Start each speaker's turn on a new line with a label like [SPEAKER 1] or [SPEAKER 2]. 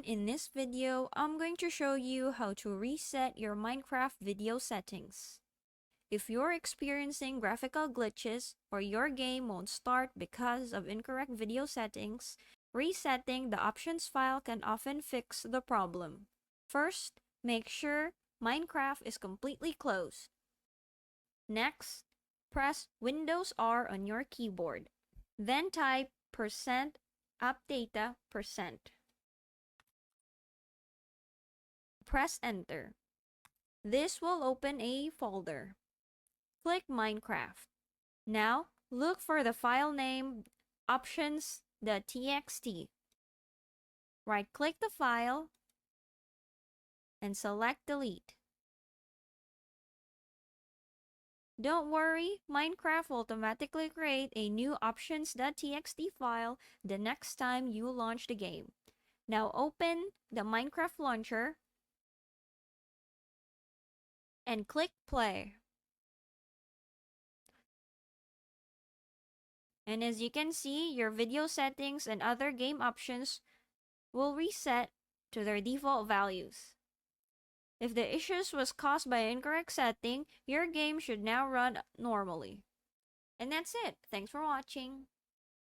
[SPEAKER 1] in this video, I'm going to show you how to reset your Minecraft video settings. If you're experiencing graphical glitches or your game won't start because of incorrect video settings, resetting the options file can often fix the problem. First, make sure Minecraft is completely closed. Next, press Windows R on your keyboard. Then type %appdata%. Press Enter. This will open a folder. Click Minecraft. Now, look for the file name options.txt. Right-click the file and select Delete. Don't worry, Minecraft will automatically create a new options.txt file the next time you launch the game. Now open the Minecraft launcher and click play. And as you can see, your video settings and other game options will reset to their default values. If the issues was caused by incorrect setting, your game should now run normally. And that's it. Thanks for watching.